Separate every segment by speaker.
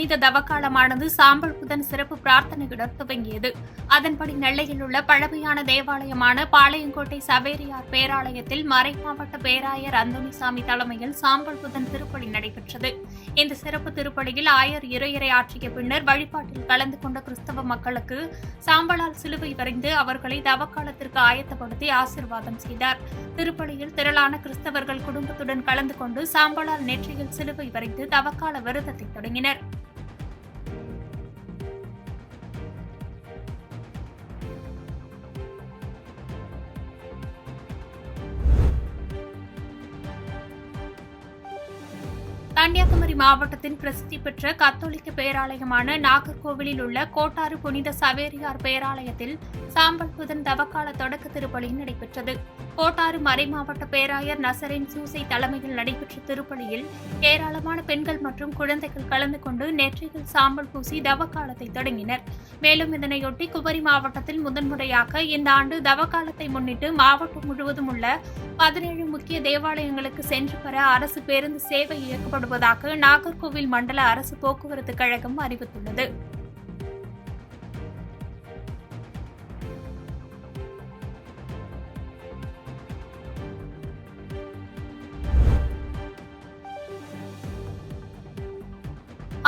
Speaker 1: புனித தவக்காலமானது சாம்பல் புதன் சிறப்பு பிரார்த்தனையுடன் துவங்கியது. அதன்படி நெல்லையில் உள்ள பழமையான தேவாலயமான பாளையங்கோட்டை சவேரியார் பேராலயத்தில் மறைமாவட்ட பேராயர் அந்தோணிசாமி தலைமையில் சாம்பல் புதன் திருப்பலி நடைபெற்றது. இந்த சிறப்பு திருப்பலியில் ஆயர் இறையரை ஆற்றிய பின்னர் வழிபாட்டில் கலந்து கொண்ட கிறிஸ்தவ மக்களுக்கு சாம்பலால் சிலுவை வரைந்து அவர்களை தவக்காலத்திற்கு ஆயத்தப்படுத்தி ஆசீர்வாதம் செய்தார். திருப்பலியில் திரளான கிறிஸ்தவர்கள் குடும்பத்துடன் கலந்து கொண்டு சாம்பலால் நெற்றியில் சிலுவை வரைந்து தவக்கால விரதத்தை தொடங்கினர். கன்னியாகுமரி மாவட்டத்தின் பிரசித்தி பெற்ற கத்தோலிக்க பேராலயமான நாகர்கோவிலில் உள்ள கோட்டாறு புனித சவேரியார் பேராலயத்தில் சாம்பல் புதன் தவக்கால தொடக்க திருப்பலி நடைபெற்றது. கோட்டாறு மறைமாவட்ட பேராயர் நசரேன் சூசை தலைமையில் நடைபெற்ற திருப்பலியில் ஏராளமான பெண்கள் மற்றும் குழந்தைகள் கலந்து கொண்டு நெற்றியில் சாம்பல் பூசி தவக்காலத்தை தொடங்கினர். மேலும் இதனையொட்டி குமரி மாவட்டத்தில் முதன்முறையாக இந்த ஆண்டு தவக்காலத்தை முன்னிட்டு மாவட்டம் முழுவதும் உள்ள 17 முக்கிய தேவாலயங்களுக்கு சென்று பெற அரசு பேருந்து சேவை இயக்கப்படுவதாக நாகர்கோவில் மண்டல அரசு போக்குவரத்து கழகம் அறிவித்துள்ளது.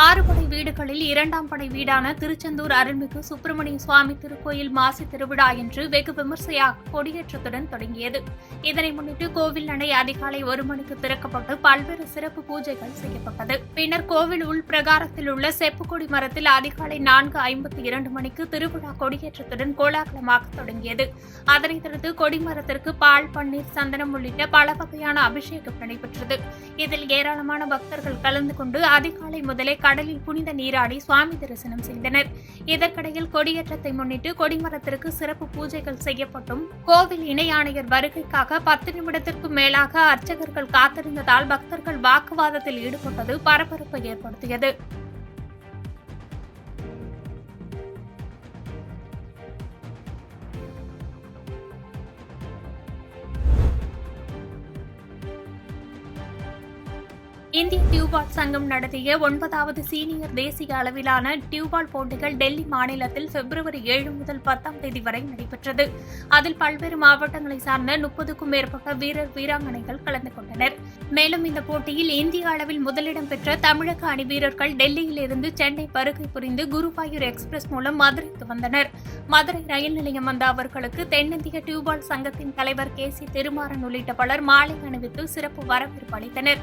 Speaker 1: ஆறுபடை வீடுகளில் 2ஆம் படை வீடான திருச்செந்தூர் அருள்மிகு சுப்பிரமணிய சுவாமி திருக்கோயில் மாசி திருவிழா இன்று வெகு விமர்சையாக கொடியேற்றத்துடன் தொடங்கியது. இதனை முன்னிட்டு கோவில் நடை அதிகாலை 1 மணிக்கு திறக்கப்பட்டு பல்வேறு சிறப்பு பூஜைகள் செய்யப்பட்டது. பின்னர் கோவில் உள் பிரகாரத்தில் உள்ள செப்புக்கொடி மரத்தில் அதிகாலை 4:52 மணிக்கு திருவிழா கொடியேற்றத்துடன் கோலாகலமாக தொடங்கியது. அதனைத் தொடர்ந்து கொடிமரத்திற்கு பால், பன்னீர், சந்தனம் உள்ளிட்ட பல வகையான அபிஷேகம் நடைபெற்றது. இதில் ஏராளமான பக்தர்கள் கலந்து கொண்டு அதிகாலை முதலே கடலில் புனித நீராடி சுவாமி தரிசனம் செய்தனர். இதற்கிடையில் கொடியேற்றத்தை முன்னிட்டு கொடிமரத்திற்கு சிறப்பு பூஜைகள் செய்யப்பட்டும் கோவில் இணை ஆணையர் வருகைக்காக 10 நிமிடத்திற்கும் மேலாக அர்ச்சகர்கள் காத்திருந்ததால் பக்தர்கள் வாக்குவாதத்தில் ஈடுபட்டது பரபரப்பை ஏற்படுத்தியது. இந்திய டியூபால் சங்கம் நடத்திய 9வது சீனியர் தேசிய அளவிலான டியூபால் போட்டிகள் டெல்லி மாநிலத்தில் பிப்ரவரி 7 முதல் 10ஆம் தேதி வரை நடைபெற்றது. அதில் பல்வேறு மாவட்டங்களை சார்ந்த 30க்கும் மேற்பட்ட வீரர் வீராங்கனைகள் கலந்து கொண்டனர். மேலும் இந்த போட்டியில் இந்திய அளவில் முதலிடம் பெற்ற தமிழக அணி வீரர்கள் டெல்லியிலிருந்து சென்னை வருகை புரிந்து குருவாயூர் எக்ஸ்பிரஸ் மூலம் மதுரைக்கு வந்தனர். மதுரை ரயில் நிலையம் வந்த அவர்களுக்கு தென்னிந்திய டியூபால் சங்கத்தின் தலைவர் KC திருமாறன் உள்ளிட்ட பலர் மாலை அணிவித்து சிறப்பு வரவேற்பு அளித்தனர்.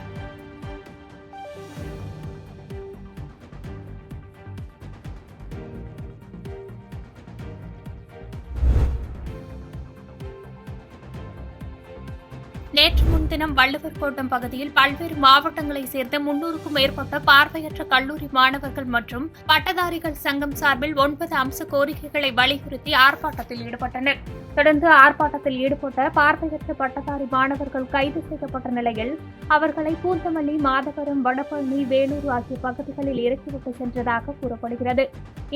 Speaker 1: நேற்று முன்தினம் வள்ளுவர் கோட்டம் பகுதியில் பல்வேறு மாவட்டங்களைச் சேர்ந்த 300க்கும் மேற்பட்ட பார்வையற்ற கல்லூரி மாணவர்கள் மற்றும் பட்டதாரிகள் சங்கம் சார்பில் 9 அம்ச கோரிக்கைகளை வலியுறுத்தி ஆர்ப்பாட்டத்தில் ஈடுபட்டனர். தொடர்ந்து ஆர்ப்பாட்டத்தில் ஈடுபட்ட பார்வையற்ற பட்டதாரி மாணவர்கள் கைது செய்யப்பட்ட நிலையில் அவர்களை பூந்தமல்லி, மாதவரம், வடபழனி, வேலூர் ஆகிய பகுதிகளில் இறக்கிவிட்டு சென்றதாக கூறப்படுகிறது.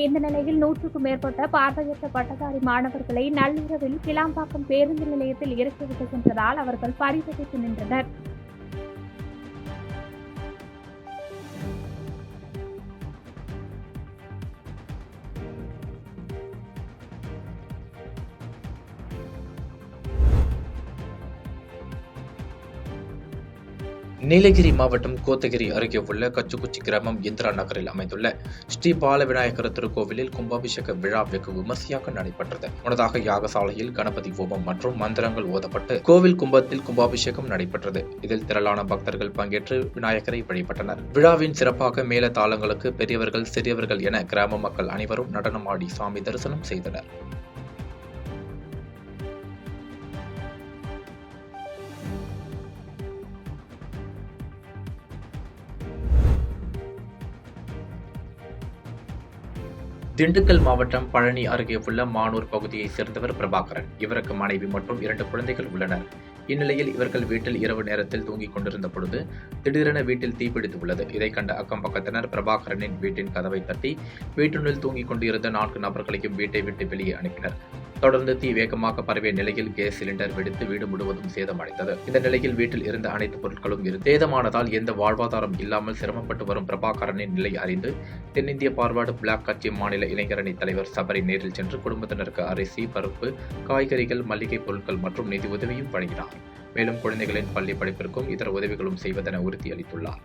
Speaker 1: இந்த நிலையில் 100க்கும் மேற்பட்ட பார்வையற்ற பட்டதாரி மாணவர்களை நள்ளிரவில் கிளாம்பாக்கம் பேருந்து நிலையத்தில் இறக்கிவிட்டு சென்றதால் அவர்கள் பரிதவித்து நின்றனர்.
Speaker 2: நீலகிரி மாவட்டம் கோத்தகிரி அருகே உள்ள கச்சுக்குச்சி கிராமம் இந்திரா நகரில் அமைந்துள்ள ஸ்ரீ பால விநாயகர் திருக்கோவிலில் கும்பாபிஷேக விழா வெகு விமர்சையாக நடைபெற்றது. முன்னதாக யாகசாலையில் கணபதி ஹோமம் மற்றும் மந்திரங்கள் ஓதப்பட்டு கோவில் கும்பத்தில் கும்பாபிஷேகம் நடைபெற்றது. இதில் திரளான பக்தர்கள் பங்கேற்று விநாயகரை வழிபட்டனர். விழாவின் சிறப்பாக மேல தாளங்களுக்கு பெரியவர்கள், சிறியவர்கள் என கிராம மக்கள் அனைவரும் நடனமாடி சாமி தரிசனம் செய்தனர். திண்டுக்கல் மாவட்டம் பழனி அருகே உள்ள மானூர் பகுதியைச் சேர்ந்தவர் பிரபாகரன். இவருக்கு மனைவி மற்றும் 2 குழந்தைகள் உள்ளனர். இந்நிலையில் இவர்கள் வீட்டில் இரவு நேரத்தில் தூங்கிக் கொண்டிருந்த பொழுது திடீரென வீட்டில் தீப்பிடித்து உள்ளது. இதை கண்ட அக்கம் பக்கத்தினர் பிரபாகரனின் வீட்டின் கதவை தட்டி வீட்டினுள் தூங்கிக் கொண்டிருந்த 4 நபர்களையும் வீட்டை விட்டு வெளியே அனுப்பினர். தொடர்ந்து தீ வேகமாக பரவிய நிலையில் கேஸ் சிலிண்டர் வெடித்து வீடு முழுவதும் சேதமடைந்தது. இந்த நிலையில் வீட்டில் இருந்த அனைத்து பொருட்களும் சேதமானதால் எந்த வாழ்வாதாரம் இல்லாமல் சிரமப்பட்டு வரும் பிரபாகரனின் நிலை அறிந்து தென்னிந்திய பார்வர்டு பிளாக் கட்சி மாநில இளைஞரணி தலைவர் சபரி நேரில் சென்று குடும்பத்தினருக்கு அரிசி, பருப்பு, காய்கறிகள், மளிகை பொருட்கள் மற்றும் நிதி உதவியும் வழங்கினார். மேலும் குழந்தைகளின் பள்ளி படிப்பிற்கும் இதர உதவிகளும் செய்வதென உறுதியளித்துள்ளார்.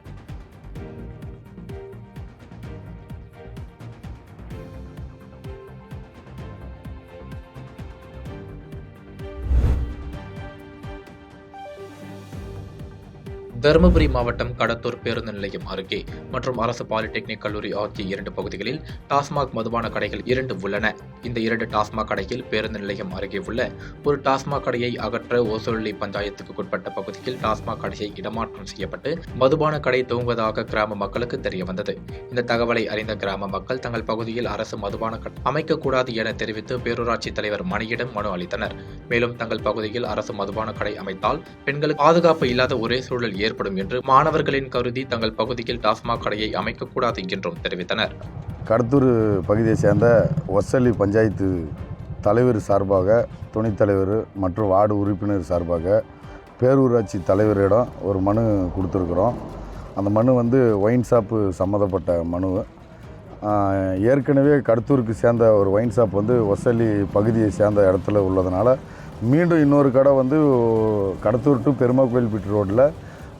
Speaker 2: தருமபுரி மாவட்டம் கடத்தூர் பேருந்து நிலையம் அருகே மற்றும் அரசு பாலிடெக்னிக் கல்லூரி ஆகிய 2 பகுதிகளில் டாஸ்மாக் மதுபான கடைகள் 2 உள்ளன. இந்த 2 டாஸ்மாக் கடையில் பேருந்து நிலையம் அருகே உள்ள ஒரு டாஸ்மாக் கடையை அகற்ற ஓசோலி பஞ்சாயத்துக்குட்பட்ட பகுதியில் டாஸ்மாக் கடையை இடமாற்றம் செய்யப்பட்டு மதுபான கடை துவங்குவதாக கிராம மக்களுக்கு தெரியவந்தது. இந்த தகவலை அறிந்த கிராம மக்கள் தங்கள் பகுதியில் அரசு மதுபான கடை அமைக்கக்கூடாது என தெரிவித்து பேரூராட்சி தலைவர் மணியிடம் மனு அளித்தனர். மேலும் தங்கள் பகுதியில் அரசு மதுபான கடை அமைத்தால் பெண்களுக்கு பாதுகாப்பு இல்லாத ஒரே சூழல் ஏற்படும் என்று மாணவர்களின் கருதி தங்கள் பகுதியில் டாஸ்மாக் கடையை அமைக்கக்கூடாது என்றும் தெரிவித்தனர்.
Speaker 3: கடத்தூர் பகுதியை சேர்ந்த ஒசலி பஞ்சாயத்து தலைவர் சார்பாக, துணைத் தலைவர் மற்றும் வார்டு உறுப்பினர் சார்பாக பேரூராட்சி தலைவரிடம் ஒரு மனு கொடுத்துருக்குறோம். அந்த மனு ஒயின் ஷாப்பு சம்மந்தப்பட்ட மனு. ஏற்கனவே கடத்தூருக்கு சேர்ந்த ஒரு ஒயின் ஷாப் ஒசலி பகுதியை சேர்ந்த இடத்துல உள்ளதுனால மீண்டும் இன்னொரு கடை கடத்தூர் டு பெருமா கோயில்பட்டி ரோட்டில்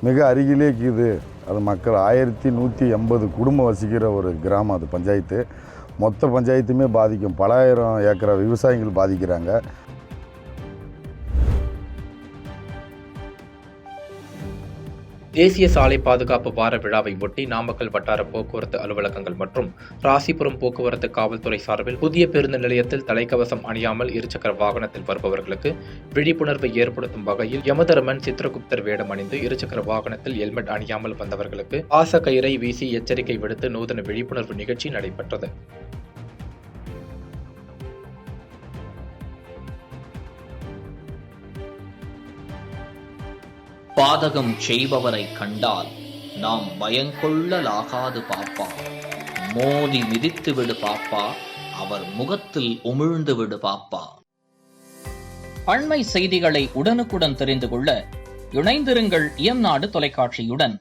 Speaker 3: மிக அருகிலே இருக்குது. அது மக்கள் 1180 குடும்பம் வசிக்கிற ஒரு கிராமம். அது பஞ்சாயத்து, மொத்த பஞ்சாயத்துமே பாதிக்கும். பல ஆயிரம் ஏக்கரை விவசாயிகள் பாதிக்கிறாங்க.
Speaker 2: தேசிய சாலை பாதுகாப்பு வார விழாவை ஒட்டி நாமக்கல் வட்டார போக்குவரத்து அலுவலகங்கள் மற்றும் ராசிபுரம் போக்குவரத்து காவல்துறை சார்பில் புதிய பேருந்து நிலையத்தில் தலைக்கவசம் அணியாமல் இருசக்கர வாகனத்தில் வருபவர்களுக்கு விழிப்புணர்வை ஏற்படுத்தும் வகையில் யமதர்மன் சித்திரகுப்தர் வேடம் அணிந்து இருசக்கர வாகனத்தில் ஹெல்மெட் அணியாமல் வந்தவர்களுக்கு பாச கயிறை வீசி எச்சரிக்கை விடுத்து நூதன விழிப்புணர்வு நிகழ்ச்சி நடைபெற்றது.
Speaker 4: பாதகம் செய்பவரை கண்டால் நாம் பயங்கொள்ளலாகாது பாப்பா. மோதி மிதித்து விடு பாப்பா, அவர் முகத்தில் உமிழ்ந்து விடு பாப்பா. அண்மை செய்திகளை உடனுக்குடன் தெரிந்து கொள்ள இணைந்திருங்கள் இயம்நாடு தொலைக்காட்சியுடன்.